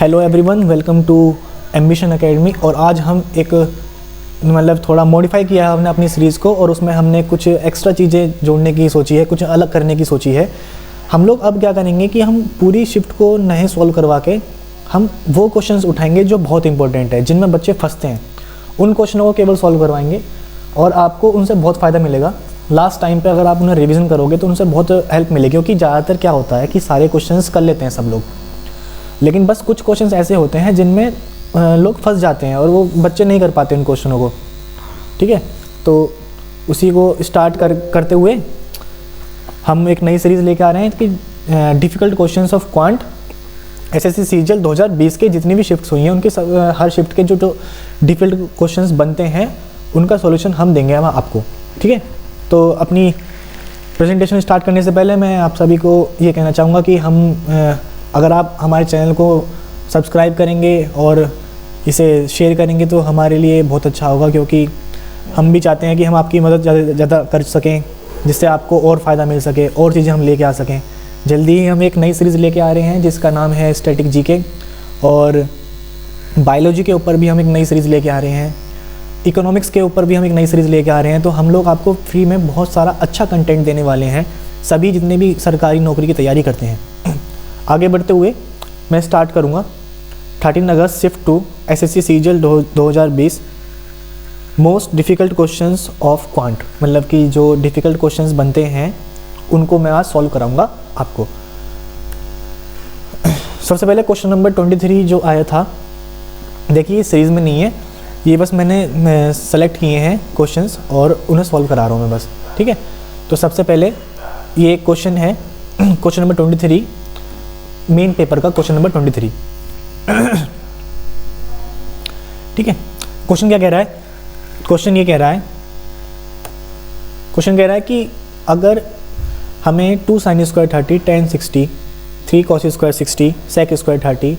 Hello everyone, welcome to Ambition Academy. और आज हम एक मतलब थोड़ा मॉडिफाई किया है हमने अपनी सीरीज़ को, और उसमें हमने कुछ एक्स्ट्रा चीज़ें जोड़ने की सोची है, कुछ अलग करने की सोची है। हम लोग अब क्या करेंगे कि हम पूरी शिफ्ट को नहीं सॉल्व करवा के हम वो क्वेश्चंस उठाएंगे जो बहुत इंपॉर्टेंट है, जिनमें बच्चे फंसते हैं, उन क्वेश्चनों को केवल सॉल्व करवाएंगे और आपको उनसे बहुत फ़ायदा मिलेगा। लास्ट टाइम पे अगर आप उन्हें रिवीजन करोगे तो उनसे बहुत हेल्प मिलेगी, क्योंकि ज़्यादातर क्या होता है कि सारे क्वेश्चंस कर लेते हैं सब लोग, लेकिन बस कुछ क्वेश्चंस ऐसे होते हैं जिनमें लोग फंस जाते हैं और वो बच्चे नहीं कर पाते उन क्वेश्चनों को। ठीक है, तो उसी को स्टार्ट करते हुए हम एक नई सीरीज़ लेके आ रहे हैं कि difficult questions of quant SSC CGL 2020 के जितनी भी शिफ्ट्स हुई हैं उनके हर शिफ्ट के जो डिफ़िकल्ट क्वेश्चंस बनते हैं उनका सॉल्यूशन हम देंगे हम आपको। ठीक है, तो अपनी प्रेजेंटेशन स्टार्ट करने से पहले मैं आप सभी को ये कहना चाहूँगा कि हम अगर आप हमारे चैनल को सब्सक्राइब करेंगे और इसे शेयर करेंगे तो हमारे लिए बहुत अच्छा होगा, क्योंकि हम भी चाहते हैं कि हम आपकी मदद ज़्यादा कर सकें, जिससे आपको और फ़ायदा मिल सके और चीज़ें हम लेके आ सकें। जल्दी ही हम एक नई सीरीज़ लेके आ रहे हैं जिसका नाम है स्टैटिक जीके, और बायोलॉजी के ऊपर भी हम एक नई सीरीज़ लेके आ रहे हैं, इकोनॉमिक्स के ऊपर भी हम एक नई सीरीज़ लेके आ रहे हैं। तो हम लोग आपको फ्री में बहुत सारा अच्छा कंटेंट देने वाले हैं, सभी जितने भी सरकारी नौकरी की तैयारी करते हैं। आगे बढ़ते हुए मैं स्टार्ट करूँगा 13 अगस्त shift 2 SSC CGL 2020 most difficult questions of quant, मतलब कि जो डिफ़िकल्ट क्वेश्चंस बनते हैं उनको मैं आज सॉल्व कराऊंगा आपको। सबसे पहले क्वेश्चन नंबर 23 जो आया था, देखिए सीरीज़ में नहीं है, ये बस मैंने सेलेक्ट किए हैं क्वेश्चंस और उन्हें सॉल्व करा रहा हूँ मैं बस। ठीक है, तो सबसे पहले ये क्वेश्चन है क्वेश्चन नंबर 23, मेन पेपर का क्वेश्चन नंबर 23। ठीक है, क्वेश्चन क्या कह रहा है? क्वेश्चन ये कह रहा है कि अगर हमें 2 sin square 30 tan 60 3 cos square 60 sec square 30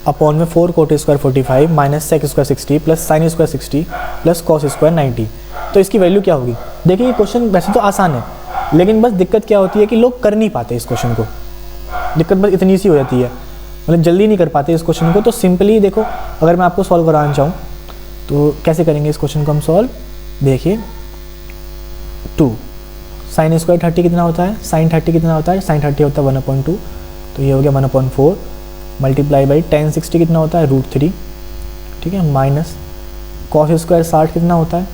upon में 4 cot square 45 minus sec square 60 plus sin square 60 plus cos square 90, तो इसकी वैल्यू क्या होगी? देखिए ये क्वेश्चन वैसे तो आसान है, लेकिन बस दिक्कत क्या होती है कि लोग कर नहीं पाते इस क्वेश्चन को। दिक्कत बस इतनी सी हो जाती है, मतलब जल्दी नहीं कर पाते इस क्वेश्चन को। तो सिंपली देखो, अगर मैं आपको सॉल्व कराना चाहूँ तो कैसे करेंगे इस क्वेश्चन को हम सॉल्व? देखिए 2 sin स्क्वायर 30 कितना होता है, sin 30 कितना होता है, sin 30 होता है 1/2, तो ये हो गया 1/4 मल्टीप्लाई बाई tan 60 कितना होता है √3। ठीक है, माइनस cos स्क्वायर 60 कितना होता है,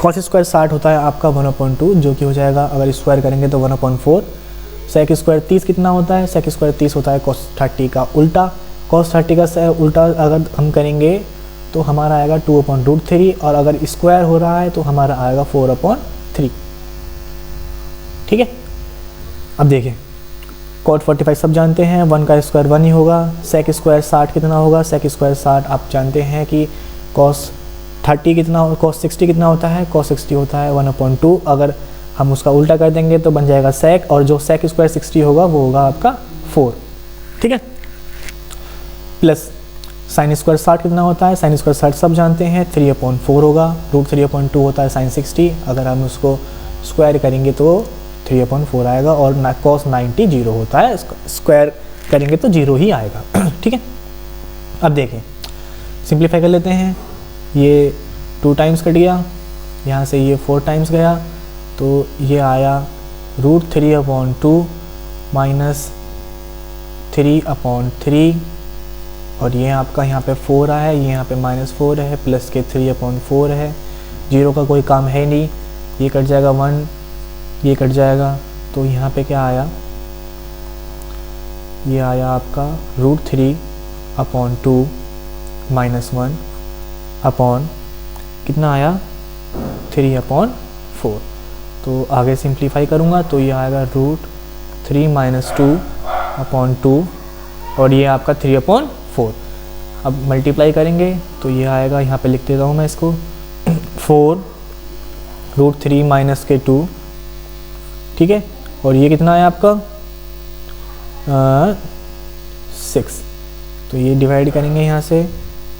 cos स्क्वायर 60 होता है आपका 1/2, जो कि हो जाएगा अगर स्क्वायर करेंगे तो 1/4। sec स्क्वायर 30 कितना होता है, sec स्क्वायर 30 होता है cos 30 का उल्टा, cos 30 का उल्टा अगर हम करेंगे तो हमारा आएगा 2/√3, और अगर स्क्वायर हो रहा है तो हमारा आएगा 4/3। ठीक है, अब देखिए cot 45 सब जानते हैं, 1 का स्क्वायर 1 ही होगा। sec स्क्वायर 60 कितना होगा, sec स्क्वायर 60 आप जानते हैं कि cos 30 कितना, cos 60 कितना होता है, cos 60 होता है 1/2। अगर हम उसका उल्टा कर देंगे तो बन जाएगा sec, और जो sec स्क्वायर 60 होगा वो होगा आपका 4। ठीक है, प्लस sin स्क्वायर 60 कितना होता है, sin स्क्वायर 60 सब जानते हैं 3/4 होगा, √3/2 होता है sin 60, अगर हम उसको स्क्वायर करेंगे तो 3/4 आएगा, और cos 90 0 होता है, स्क्वायर करेंगे तो 0 ही आएगा। ठीक है, अब देखें सिंप्लीफाई कर लेते हैं, ये 2 टाइम्स कट गया, यहाँ से ये 4 टाइम्स गया, तो ये आया √3/2 माइनस 3/3, और ये आपका यहाँ पे 4 है, ये यहाँ पे -4 है, प्लस के 3/4 है, 0 का कोई काम है नहीं, ये कट जाएगा 1, ये कट जाएगा, तो यहाँ पे क्या आया, ये आया आपका √3/2 माइनस 1 अपॉन कितना आया 3/4। तो आगे सिंप्लीफाई करूँगा तो ये आएगा √3 - 2/2, और ये आपका 3/4। अब मल्टीप्लाई करेंगे तो ये आएगा, यहाँ पे लिख देता हूँ मैं इसको 4 √3 माइनस के 2। ठीक है, और ये कितना है आपका 6, तो ये डिवाइड करेंगे यहाँ से,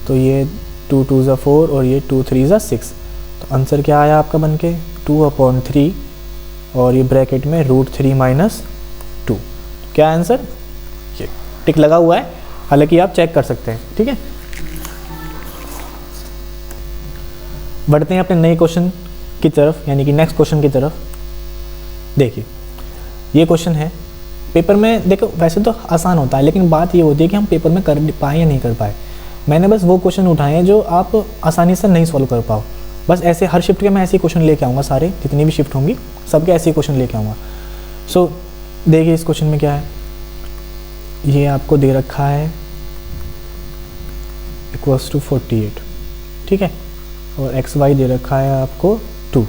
तो ये 2 2 ज़ा 4 और ये 2 3 ज़ा 6, तो आंसर क्या आया आपका बनके 2/3, और ये ब्रैकेट में √3 - 2। क्या आंसर? ये टिक लगा हुआ है, हालांकि आप चेक कर सकते हैं, ठीक है। बढ़ते हैं अपने नए क्वेश्चन की तरफ, यानी कि नेक्स्ट क्वेश्चन की तरफ। देखिए ये क्वेश्चन है पेपर में, देखो वैसे तो आसान होता है, लेकिन बात ये होती है कि हम पेपर में कर पाए या नहीं कर पाए। मैंने बस वो क्वेश्चन उठाए हैं जो आप आसानी से नहीं सॉल्व कर पाओ। बस ऐसे हर शिफ्ट के मैं ऐसे क्वेश्चन लेके आऊँगा, सारे जितनी भी शिफ्ट होंगी सबके ऐसे क्वेश्चन लेके आऊँगा। सो देखिए इस क्वेश्चन में क्या है, ये आपको दे रखा है इक्वल्स टू 48, ठीक है, और एक्स वाई दे रखा है आपको 2,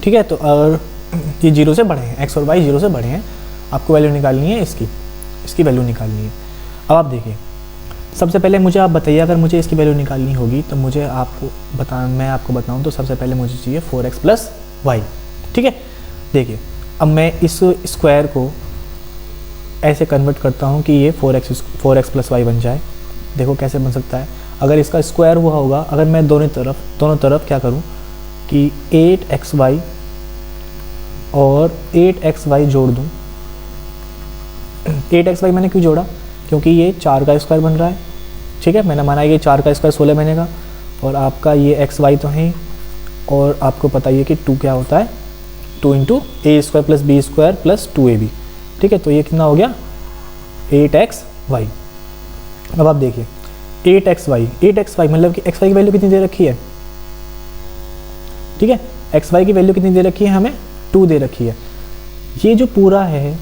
ठीक है। तो अगर ये 0 से बड़े हैं, एक्स और वाई 0 से बड़े हैं, आपको वैल्यू निकालनी है इसकी वैल्यू निकालनी है। अब आप देखिए, सबसे पहले मुझे आप बताइए, अगर मुझे इसकी वैल्यू निकालनी होगी तो मुझे मैं आपको बताऊं तो सबसे पहले मुझे चाहिए 4x प्लस वाई, ठीक है। देखिए अब मैं इस स्क्वायर को ऐसे कन्वर्ट करता हूं कि ये 4x प्लस वाई बन जाए। देखो कैसे बन सकता है, अगर इसका स्क्वायर हुआ होगा, अगर मैं दोनों तरफ क्या करूं कि 8xy और 8xy जोड़ दूं। 8xy मैंने क्यों जोड़ा, क्योंकि ये 4 का स्क्वायर बन रहा है, ठीक है। मैंने माना ये 4 का स्क्वायर 16 बनेगा, और आपका ये xy तो है, और आपको पता ही है कि 2 क्या होता है, 2 into a square plus b square plus 2ab, ठीक है। तो ये कितना हो गया 8xy। अब आप देखिए 8xy मतलब कि xy की वैल्यू कितनी दे रखी है, ठीक है। xy की वैल्यू कितनी दे रखी है, हमें 2 दे रखी है। ये जो पूरा है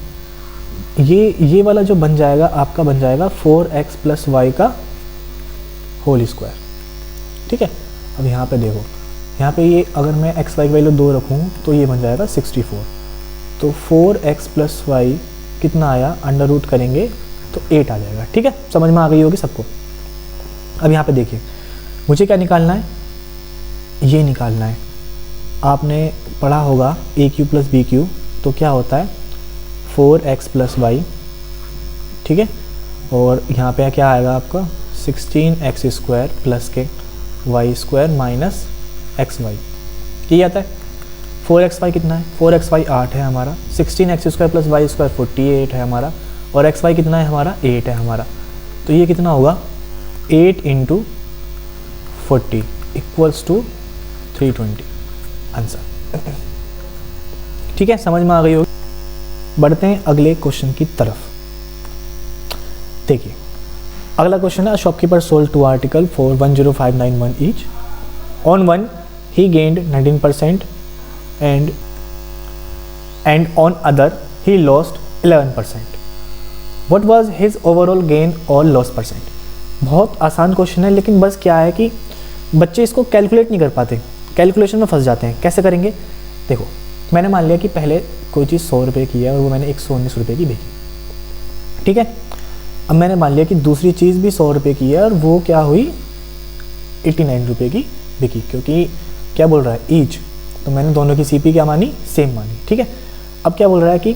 ये वाला जो बन जाएगा आपका बन जाएगा 4x प्लस वाई का होल स्क्वायर, ठीक है। अब यहाँ पे देखो, यहाँ पे ये अगर मैं xy की वैल्यू 2 रखूँ तो ये बन जाएगा 64। तो 4x प्लस वाई कितना आया, अंडर रूट करेंगे तो 8 आ जाएगा, ठीक है। समझ में आ गई होगी सबको। अब यहाँ पे देखिए मुझे क्या निकालना है, ये निकालना है। आपने पढ़ा होगा ए क्यू प्लस बी क्यू, तो क्या होता है 4x प्लस वाई, ठीक है। और यहाँ पे क्या आएगा आपका 16x स्क्वायर प्लस के y square minus x y, ये आता है। 4xy कितना है, 4xy 8 है हमारा, 16x square plus y square 48 है हमारा, और xy कितना है हमारा 8 है हमारा। तो ये कितना होगा 8 इंटू 40 इक्वल्स टू 320 आंसर, ठीक है। समझ में आ गई होगी। बढ़ते हैं अगले क्वेश्चन की तरफ। देखिए अगला क्वेश्चन है, shopkeeper sold 2 article for 10591 each. On one he gained 19% and on other he lost 11%. What was his overall gain or loss percent? बहुत आसान क्वेश्चन है, लेकिन बस क्या है कि बच्चे इसको कैलकुलेट नहीं कर पाते, कैलकुलेशन में फंस जाते हैं। कैसे करेंगे, देखो मैंने मान लिया कि पहले कोई चीज़ 100 रुपये की है और वो मैंने 119 रुपये की बेची, ठीक है। अब मैंने मान लिया कि दूसरी चीज़ भी 100 रुपये की है और वो क्या हुई 89 रुपये की बिकी, क्योंकि क्या बोल रहा है ईच, तो मैंने दोनों की सीपी क्या मानी, सेम मानी, ठीक है। अब क्या बोल रहा है कि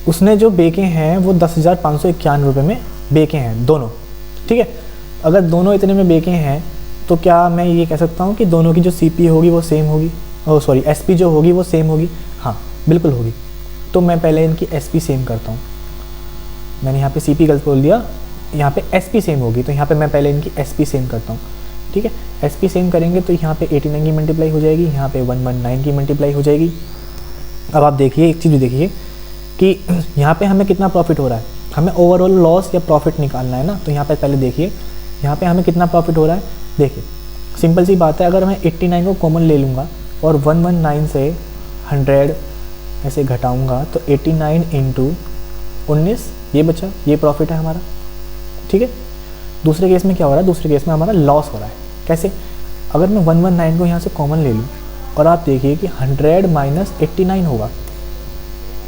उसने जो बेचे हैं वो 10,591 रुपये में बेचे हैं दोनों, ठीक है। अगर दोनों इतने में बेचे हैं तो क्या मैं ये कह सकता हूँ कि दोनों की जो सीपी होगी वो सेम होगी, सॉरी एसपी जो होगी वो सेम होगी, हाँ बिल्कुल होगी। तो मैं पहले इनकी एसपी सेम करता हूँ, मैंने यहाँ पे सीपी गलत बोल दिया, यहाँ पे एसपी सेम होगी, तो यहाँ पे मैं पहले इनकी एसपी सेम करता हूँ, ठीक है। एसपी सेम करेंगे तो यहाँ पे 89 की मल्टीप्लाई हो जाएगी, यहाँ पे 119 की मल्टीप्लाई हो जाएगी। अब आप देखिए एक चीज़ भी देखिए कि यहाँ पे हमें कितना प्रॉफिट हो रहा है, हमें ओवरऑल लॉस या प्रॉफिट निकालना है ना। तो यहाँ पे पहले देखिए यहाँ पे हमें कितना प्रॉफिट हो रहा है। देखिए सिंपल सी बात है, अगर मैं 89 को कॉमन ले लूँगा और 119 से 100 ऐसे घटाऊँगा तो 89 इंटू 19 ये बचा, ये प्रॉफिट है हमारा, ठीक है। दूसरे केस में क्या हो रहा है, दूसरे केस में हमारा लॉस हो रहा है। कैसे, अगर मैं 119 को यहाँ से कॉमन ले लूँ और आप देखिए कि 100 माइनस 89 होगा,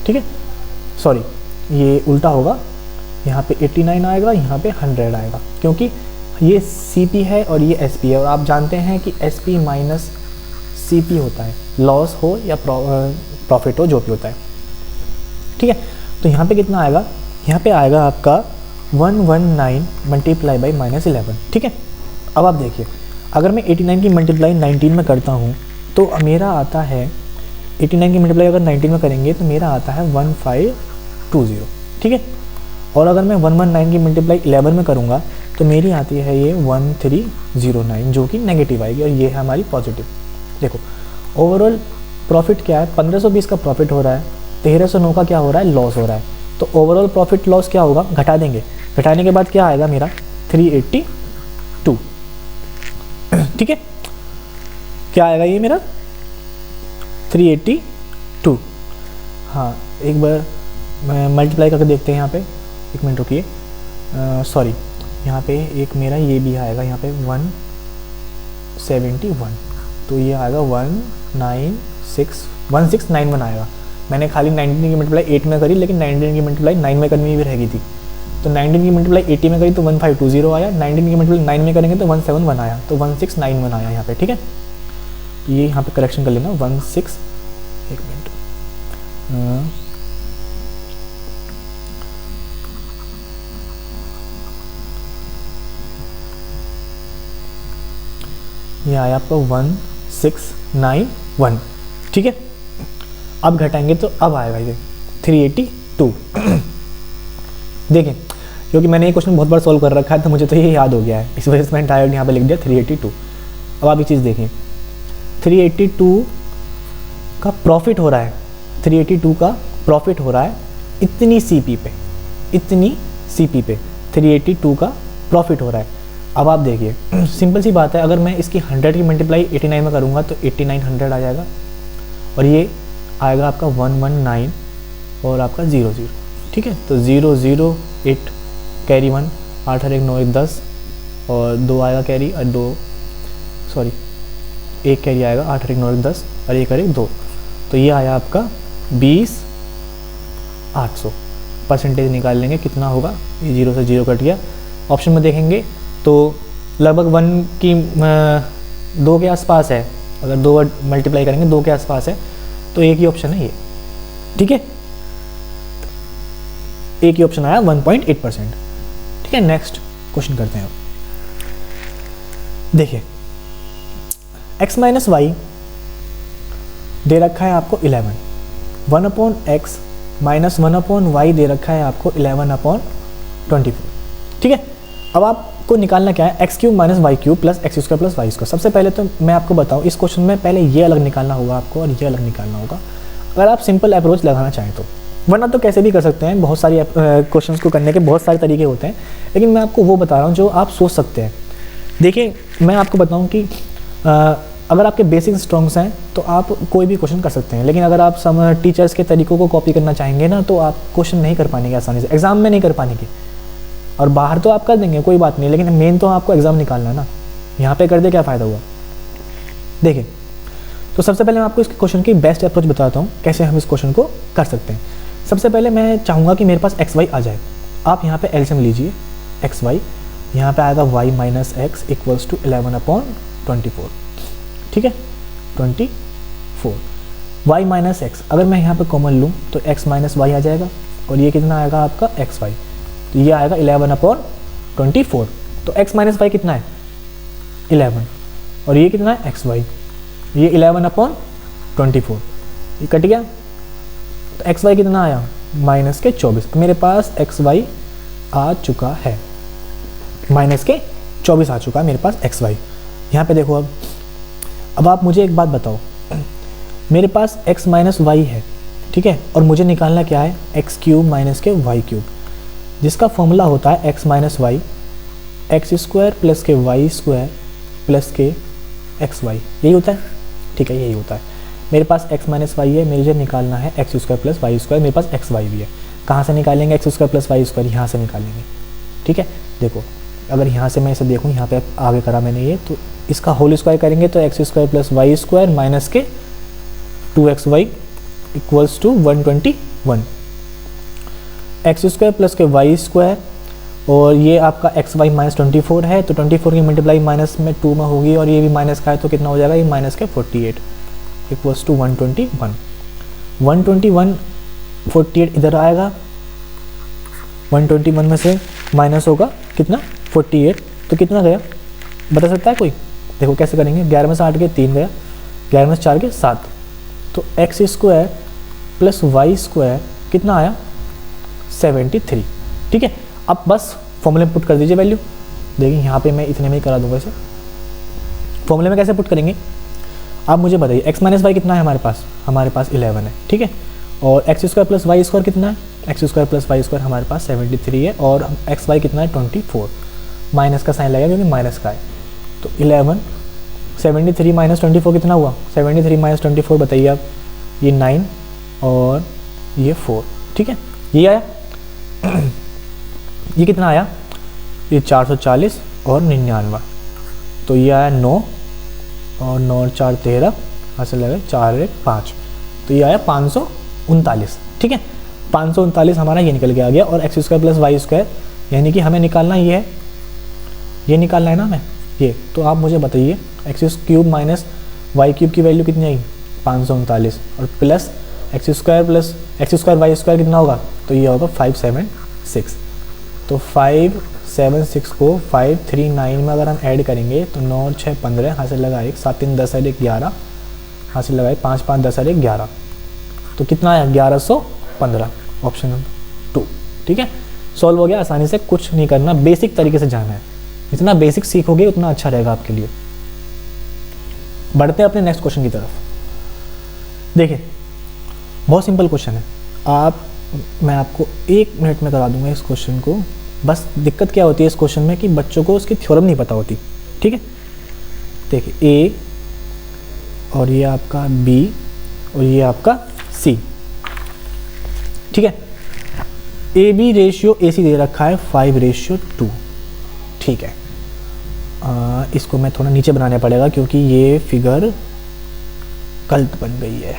ठीक है, सॉरी ये उल्टा होगा, यहाँ पे 89 आएगा, यहाँ पे 100 आएगा, क्योंकि ये CP है और ये SP है, और आप जानते हैं कि SP माइनस CP होता है, लॉस हो या प्रॉफिट हो, जो भी होता है, ठीक है। तो यहाँ पे कितना आएगा, यहाँ पे आएगा आपका 119 मल्टीप्लाई बाई -11, ठीक है। अब आप देखिए अगर मैं 89 की मल्टीप्लाई 19 में करता हूँ तो मेरा आता है 89 की मल्टीप्लाई अगर 19 में करेंगे तो मेरा आता है 1520, ठीक है। और अगर मैं 119 की मल्टीप्लाई 11 में करूँगा तो मेरी आती है ये 1309, जो कि नेगेटिव आएगी, और ये है हमारी पॉजिटिव। देखो ओवरऑल प्रॉफिट क्या है, 1520 का प्रॉफिट हो रहा है, 1309 का क्या हो रहा है, लॉस हो रहा है। तो ओवरऑल प्रॉफिट लॉस क्या होगा, घटा देंगे, घटाने के बाद क्या आएगा मेरा 382। ठीक है, क्या आएगा ये मेरा 382। हाँ एक बार मैं मल्टीप्लाई करके देखते हैं यहाँ पे, एक मिनट रुकिए, सॉरी यहाँ पे एक मेरा ये भी आएगा यहाँ पे 171, तो ये आएगा 1691 आएगा। मैंने खाली 19 की मल्टीप्लाई 8 में करी, लेकिन 19 की मल्टीप्लाई 9 में करनी भी रह गई थी, तो 19 की मल्टीप्लाई 80 में करी तो 1520 आया, 19 की मल्टीप्लाई 9 में करेंगे तो 171 आया, तो 1691 आया यहाँ पे। ठीक है, ये यहाँ पे करेक्शन कर लेना, 16, एक मिनट, ये आया आपका 1691। ठीक है, अब घटाएंगे तो अब आएगा ये 382। देखें, क्योंकि मैंने ये क्वेश्चन बहुत बार सॉल्व कर रखा है तो मुझे तो ये याद हो गया है, इस वजह से मैंने डायरेक्ट यहाँ पे लिख दिया 382। अब आप ये चीज़ देखें, 382 का प्रॉफिट हो रहा है, 382 का प्रॉफिट हो रहा है इतनी सीपी पे, इतनी सीपी पे 382 का प्रॉफिट हो रहा है। अब आप देखिए सिंपल सी बात है, अगर मैं इसकी 100 की मल्टीप्लाई 89 में करूँगा तो 8900 आ जाएगा, और ये आएगा आपका 119 और आपका 00। ठीक है, तो 008 कैरी 1, 8 और 1 9 1 10, और 2 आएगा कैरी, और 2 सॉरी 1 कैरी आएगा, 8 और 1 9 1 10, और 1 और 1 2, तो ये आया आपका 20,800। परसेंटेज निकाल लेंगे कितना होगा, ये 0 से 0 कट गया। ऑप्शन में देखेंगे तो लगभग 1 की 2 के आसपास है, अगर 2 मल्टीप्लाई करेंगे 2 के आसपास है, तो एक ही ऑप्शन है ये। ठीक है, एक ही ऑप्शन आया 1.8%। ठीक है, नेक्स्ट क्वेश्चन करते हैं। देखिए x माइनस वाई दे रखा है आपको 11, 1/x माइनस 1/y दे रखा है आपको 11/24। ठीक है, अब आपको निकालना क्या है, x cube minus y cube plus x square plus y square. सबसे पहले तो मैं आपको बताऊं, इस क्वेश्चन में पहले ये अलग निकालना होगा आपको और ये अलग निकालना होगा, अगर आप सिंपल अप्रोच लगाना चाहें तो, वरना तो कैसे भी कर सकते हैं। बहुत सारी क्वेश्चंस को करने के बहुत सारे तरीके होते हैं, लेकिन मैं आपको वो बता रहा हूँ जो आप सोच सकते हैं। देखिए मैं आपको बताऊँ कि अगर आपके बेसिक स्ट्रॉन्ग्स हैं तो आप कोई भी क्वेश्चन कर सकते हैं, लेकिन अगर आप टीचर्स के तरीकों को कॉपी करना चाहेंगे ना, तो आप क्वेश्चन नहीं कर पाएंगे आसानी से, एग्जाम में नहीं कर पाएंगे। और बाहर तो आप कर देंगे कोई बात नहीं, लेकिन मेन तो आपको एग्जाम निकालना है ना, यहाँ पे कर दे क्या फ़ायदा हुआ। देखिए तो सबसे पहले मैं आपको इस क्वेश्चन की बेस्ट अप्रोच बताता हूँ कैसे हम इस क्वेश्चन को कर सकते हैं। सबसे पहले मैं चाहूँगा कि मेरे पास एक्स वाई आ जाए। आप यहाँ पे एलसीएम लीजिए, एक्स वाई यहाँ पे आएगा y minus x equals to 11/24। ठीक है, 24 वाई माइनस एक्स, अगर मैं यहाँ पे कॉमन लूँ तो एक्स माइनस वाई आ जाएगा, और ये कितना आएगा आपका एक्स वाई, तो ये आएगा 11/24। तो x माइनस वाई कितना है 11, और ये कितना है एक्स वाई, ये 11/24, ये कट गया, तो एक्स वाई कितना आया माइनस के 24। मेरे पास एक्स वाई आ चुका है, माइनस के 24 आ चुका है मेरे पास एक्स वाई। यहाँ पे देखो अब आप मुझे एक बात बताओ, मेरे पास x माइनस वाई है, ठीक है, और मुझे निकालना क्या है एक्स क्यूब माइनस के वाई क्यूब, जिसका फॉर्मूला होता है x minus y x square plus के वाई स्क्वायर प्लस के एक्स वाई, यही होता है। ठीक है, यही होता है। मेरे पास x माइनस वाई है, मुझे निकालना है x square plus y square, मेरे पास एक्स वाई भी है। कहाँ से निकालेंगे x square plus y square, यहाँ से निकालेंगे। ठीक है, देखो अगर यहाँ से मैं इसे देखूँ, यहाँ पे आगे करा मैंने ये, तो इसका होल स्क्वायर करेंगे तो x square plus y square minus के 2xy equals to 121, x square plus के वाई स्क्वायर, और ये आपका एक्स वाई माइनस 24 है, तो 24 की मल्टीप्लाई माइनस में 2 में होगी, और ये भी माइनस का है तो कितना हो जाएगा, ये माइनस के 48 इक्वल्स टू 121। 121 48 इधर आएगा, 121 में से माइनस होगा कितना 48, तो कितना गया बता सकता है कोई? देखो कैसे करेंगे, 11 में से 8 के 3 गया, 11 में से 4 के 7, तो x square plus y square कितना आया 73। ठीक है, अब बस फॉर्मूले में पुट कर दीजिए वैल्यू। देखिए यहाँ पे मैं इतने में ही करा दूंगा इसे। फॉर्मूले में कैसे पुट करेंगे आप मुझे बताइए। एक्स माइनस वाई कितना है हमारे पास 11 है, ठीक है। और x square plus y square कितना है, x square plus y square हमारे पास 73 है, और एक्स वाई कितना है 24, माइनस का साइन लगेगा क्योंकि माइनस का है। तो 11 73 माइनस 24 कितना हुआ, 73 माइनस 24 बताइए आप, ये 9 और ये 4, ठीक है। ये आया ये कितना आया, ये 440 और 99, तो ये आया 9 और 9 और 4 13, हासिल लगे 4 1 5, तो ये आया 539, ठीक है। 539 हमारा ये निकल के आ गया। और x square plus y square यानी कि हमें निकालना ये है, ये निकालना है ना हमें ये। तो आप मुझे बताइए x cube minus y cube की वैल्यू कितनी आएगी 539, और plus x square y square कितना होगा, तो ये होगा 576। तो 576 को 539 में अगर हम ऐड करेंगे तो 9 और 6 15, हासिल लगा 1, 7 3 10 1 11, हासिल लगाए 5 5 10 1 11, तो कितना आया 1115, ऑप्शन नंबर 2, ठीक है। सॉल्व हो गया आसानी से, कुछ नहीं करना, बेसिक तरीके से जाना है। जितना बेसिक सीखोगे उतना अच्छा रहेगा आपके लिए। बढ़ते हैं अपने नेक्स्ट क्वेश्चन की तरफ। देखिए बहुत सिंपल क्वेश्चन है, मैं आपको 1 मिनट में करा दूंगा इस क्वेश्चन को। बस दिक्कत क्या होती है इस क्वेश्चन में कि बच्चों को उसकी थ्योरम नहीं पता होती, ठीक है। देखिए ए और ये आपका बी और ये आपका सी, ठीक है। ए बी रेशियो ए सी दे रखा है 5:2, ठीक है। इसको मैं थोड़ा नीचे बनाना पड़ेगा क्योंकि ये फिगर गलत बन गई है।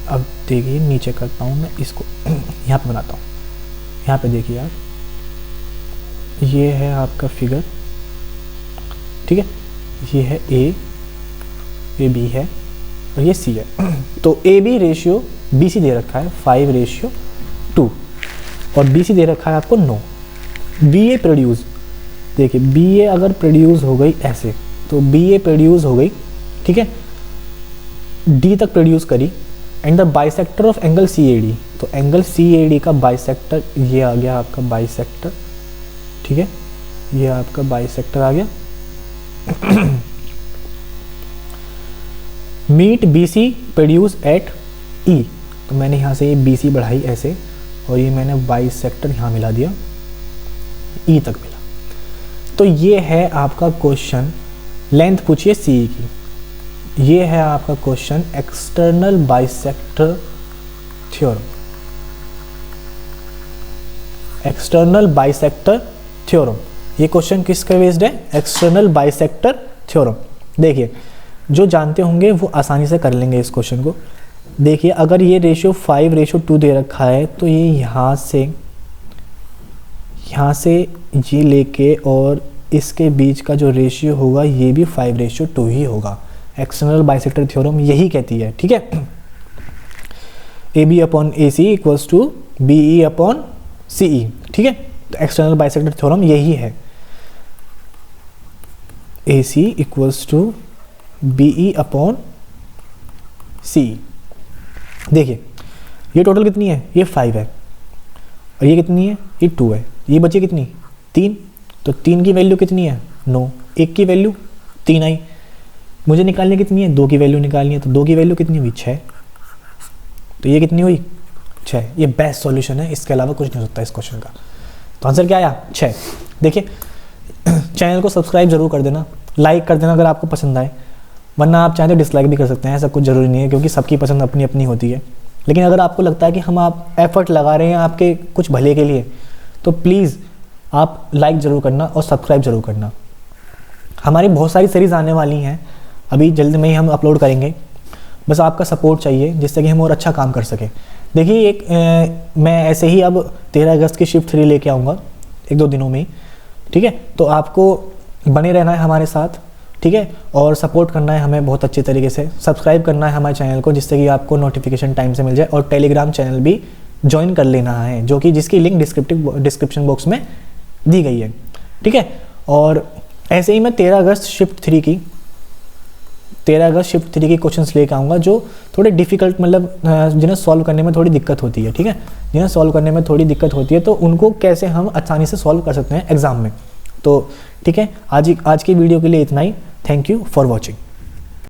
अब देखिए नीचे करता हूँ मैं इसको, यहाँ पे बनाता हूँ। यहाँ पे देखिए आप, ये है आपका फिगर, ठीक है। ये है ए बी है और ये सी है। तो A B ratio B C दे रखा है 5:2 और बी सी दे रखा है आपको 9। बी ए प्रोड्यूस, देखिए बी ए अगर प्रोड्यूस हो गई ऐसे, तो बी ए प्रोड्यूस हो गई, ठीक है, डी तक प्रोड्यूस करी, and the bisector of angle C A D, तो एंगल सी ए डी का बाइसेक्टर ये आ गया आपका बाइसेक्टर, ठीक है, ये आपका बाइसेक्टर आ गया। Meet B C produce at E, तो मैंने यहाँ से ये बी सी बढ़ाई ऐसे, और ये मैंने बाइसेक्टर यहाँ मिला दिया, ई तक मिला। तो ये है आपका क्वेश्चन, लेंथ पूछिए सी की। ये है आपका question external bisector theorem, external bisector theorem. ये क्वेश्चन किसके बेस्ड है, एक्सटर्नल बाइसेक्टर थ्योरम। देखिए जो जानते होंगे वो आसानी से कर लेंगे इस क्वेश्चन को। देखिए अगर ये रेशियो 5:2 दे रखा है, तो ये यहाँ से ये लेके और इसके बीच का जो रेशियो होगा ये भी 5:2 ही होगा। एक्सटर्नल बाइसेक्टर थ्योरम यही कहती है, ठीक है। A B upon A C equals to B E upon C E, ठीक है। तो एक्सटर्नल बाइसेक्टर थ्योरम यही है, A C equals to B E upon C. देखिए ये टोटल कितनी है, ये 5 है, और ये कितनी है, ये 2 है, ये बची कितनी 3, तो 3 की वैल्यू कितनी है 9, 1 की वैल्यू 3 आई, मुझे निकालनी कितनी है 2 की वैल्यू निकालनी है, तो 2 की वैल्यू कितनी हुई 6, तो ये कितनी हुई 6। ये बेस्ट सॉल्यूशन है, इसके अलावा कुछ नहीं हो सकता इस क्वेश्चन का। तो आंसर क्या आया 6। देखिए चैनल को सब्सक्राइब जरूर कर देना, लाइक कर देना अगर आपको पसंद आए, वरना आप चाहें तो डिसलाइक भी कर सकते हैं, ऐसा कुछ ज़रूरी नहीं है क्योंकि सबकी पसंद अपनी अपनी होती है। लेकिन अगर आपको लगता है कि हम आप एफर्ट लगा रहे हैं आपके कुछ भले के लिए, तो प्लीज़ आप लाइक ज़रूर करना और सब्सक्राइब ज़रूर करना। हमारी बहुत सारी सीरीज़ आने वाली हैं, अभी जल्द में ही हम अपलोड करेंगे, बस आपका सपोर्ट चाहिए जिससे कि हम और अच्छा काम कर सकें। देखिए मैं ऐसे ही अब 13 अगस्त की शिफ्ट 3 लेके आऊँगा 1-2 दिनों में ही, ठीक है। तो आपको बने रहना है हमारे साथ, ठीक है, और सपोर्ट करना है हमें बहुत अच्छे तरीके से। सब्सक्राइब करना है हमारे चैनल को जिससे कि आपको नोटिफिकेशन टाइम से मिल जाए, और टेलीग्राम चैनल भी ज्वाइन कर लेना है जो कि जिसकी लिंक डिस्क्रिप्शन बॉक्स में दी गई है, ठीक है। और ऐसे ही मैं 13 अगस्त शिफ्ट 3 की क्वेश्चंस लेकर आऊँगा जो थोड़े डिफिकल्ट, मतलब जिन्हें सॉल्व करने में थोड़ी दिक्कत होती है, ठीक है। जिन्हें सॉल्व करने में थोड़ी दिक्कत होती है, तो उनको कैसे हम आसानी से सॉल्व कर सकते हैं एग्ज़ाम में। तो ठीक है, आज की वीडियो के लिए इतना ही। Thank you for watching.